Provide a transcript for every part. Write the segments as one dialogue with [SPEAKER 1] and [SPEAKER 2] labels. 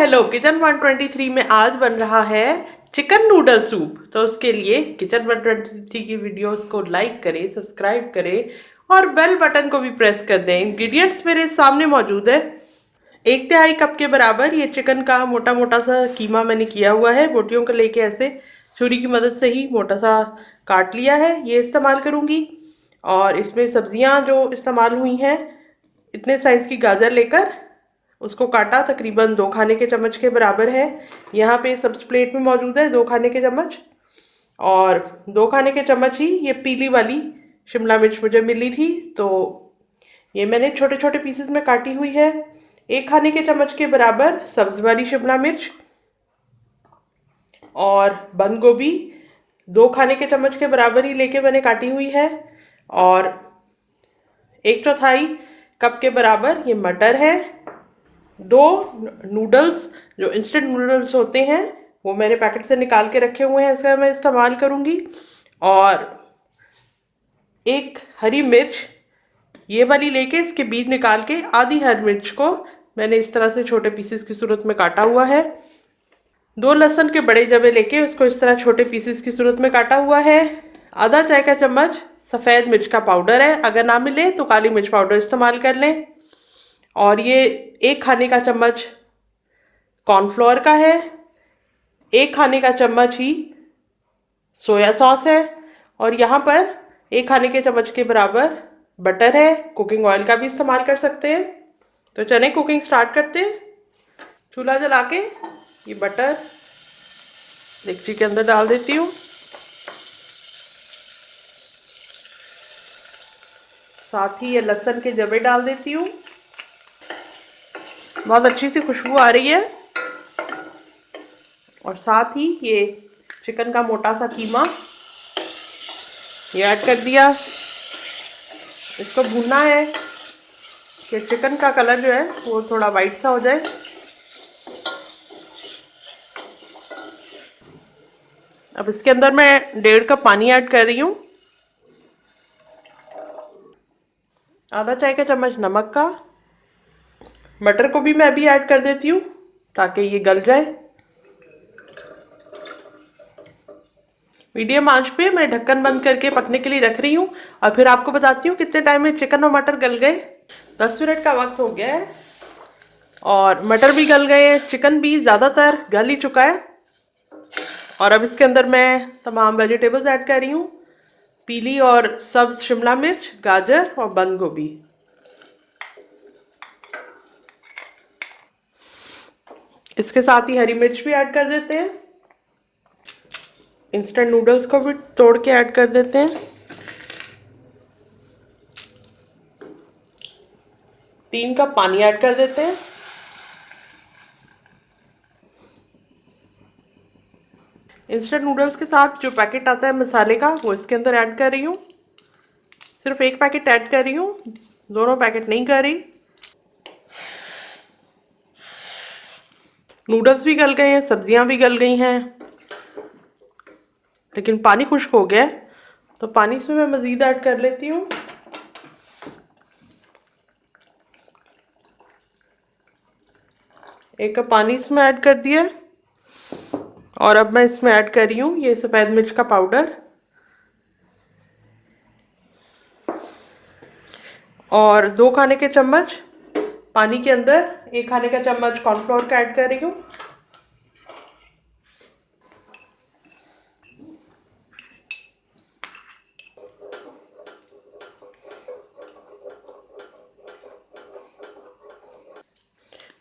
[SPEAKER 1] Hello kitchen 123 में आज बन रहा है चिकन नूडल सूप। तो उसके लिए किचन 123 की वीडियोस को लाइक करें, सब्सक्राइब करें और बेल बटन को भी प्रेस कर दें। इंग्रेडिएंट्स मेरे सामने मौजूद है। 1/3 कप के बराबर ये चिकन का मोटा मोटा सा कीमा मैंने किया हुआ है। बोटियों को लेके ऐसे छुरी की मदद से ही मोटा सा काट लिया है, ये इस्तेमाल करूँगी। और इसमें सब्जियां जो इस्तेमाल हुई हैं, इतने साइज़ की गाजर लेकर उसको काटा, तकरीबन 2 खाने के चम्मच के बराबर है। यहाँ पे सब्ज प्लेट में मौजूद है 2 खाने के चम्मच। और 2 खाने के चम्मच ही ये पीली वाली शिमला मिर्च मुझे मिली थी, तो ये मैंने छोटे छोटे पीसेस में काटी हुई है। 1 खाने के चम्मच के बराबर सब्ज वाली शिमला मिर्च और बंद गोभी 2 खाने के चम्मच के बराबर ही लेके मैंने काटी हुई है। और 1/4 कप के बराबर ये मटर है। 2 नूडल्स जो इंस्टेंट नूडल्स होते हैं वो मैंने पैकेट से निकाल के रखे हुए हैं, इसका मैं इस्तेमाल करूँगी। और 1 हरी मिर्च ये वाली लेके इसके बीज निकाल के आधी हरी मिर्च को मैंने इस तरह से छोटे पीसेस की सूरत में काटा हुआ है। 2 लहसुन के बड़े जबे लेके उसको इस तरह छोटे पीसेस की सूरत में काटा हुआ है। आधा चाय का चम्मच सफ़ेद मिर्च का पाउडर है, अगर ना मिले तो काली मिर्च पाउडर इस्तेमाल कर लें। और ये 1 खाने का चम्मच कॉर्नफ्लोर का है। 1 खाने का चम्मच ही सोया सॉस है। और यहाँ पर 1 खाने के चम्मच के बराबर बटर है, कुकिंग ऑयल का भी इस्तेमाल कर सकते हैं। तो चलें कुकिंग स्टार्ट करते हैं। चूल्हा जला के ये बटर डेगची के अंदर डाल देती हूँ। साथ ही ये लहसुन के जबे डाल देती हूँ। बहुत अच्छी सी खुशबू आ रही है। और साथ ही ये चिकन का मोटा सा कीमा ये ऐड कर दिया। इसको भूनना है कि चिकन का कलर जो है वो थोड़ा वाइट सा हो जाए। अब इसके अंदर मैं 1.5 कप पानी ऐड कर रही हूँ। आधा चाय का चम्मच नमक का। मटर को भी मैं अभी ऐड कर देती हूँ ताकि ये गल जाए। मीडियम आंच पे मैं ढक्कन बंद करके पकने के लिए रख रही हूँ और फिर आपको बताती हूँ कितने टाइम में चिकन और मटर गल गए। 10 मिनट का वक्त हो गया है और मटर भी गल गए हैं, चिकन भी ज़्यादातर गल ही चुका है। और अब इसके अंदर मैं तमाम वेजिटेबल्स ऐड कर रही हूँ। पीली और सब्ज शिमला मिर्च, गाजर और बंद गोभी। इसके साथ ही हरी मिर्च भी ऐड कर देते हैं। इंस्टेंट नूडल्स को भी तोड़ के ऐड कर देते हैं। 3 कप पानी ऐड कर देते हैं। इंस्टेंट नूडल्स के साथ जो पैकेट आता है मसाले का वो इसके अंदर ऐड कर रही हूँ। सिर्फ 1 पैकेट ऐड कर रही हूँ, दोनों पैकेट नहीं कर रही। नूडल्स भी गल गए हैं, सब्जियां भी गल गई हैं, लेकिन पानी खुश्क हो गया है तो पानी इसमें मैं मज़ीद ऐड कर लेती हूँ। एक कप पानी इसमें ऐड कर दिया। और अब मैं इसमें ऐड कर रही हूँ ये सफ़ेद मिर्च का पाउडर और 2 खाने के चम्मच पानी के अंदर 1 खाने का चम्मच कॉर्नफ्लोर का ऐड कर रही हूँ।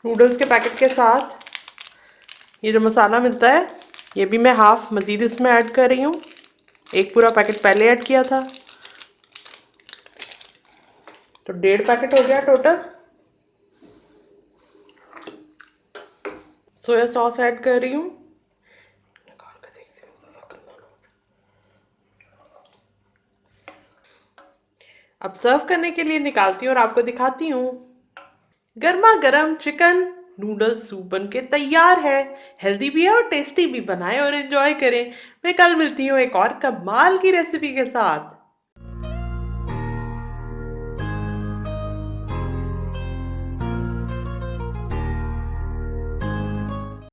[SPEAKER 1] नूडल्स के पैकेट के साथ ये जो मसाला मिलता है ये भी मैं हाफ मज़ीद इसमें ऐड कर रही हूँ। 1 पूरा पैकेट पहले ऐड किया था तो 1.5 पैकेट हो गया टोटल। सोया सॉस ऐड कर रही हूँ। अब सर्व करने के लिए निकालती हूँ और आपको दिखाती हूँ। गर्मा गर्म चिकन नूडल सूप बन के तैयार है। हेल्दी भी है और टेस्टी भी। बनाएं और एंजॉय करें। मैं कल मिलती हूँ एक और कमाल की रेसिपी के साथ।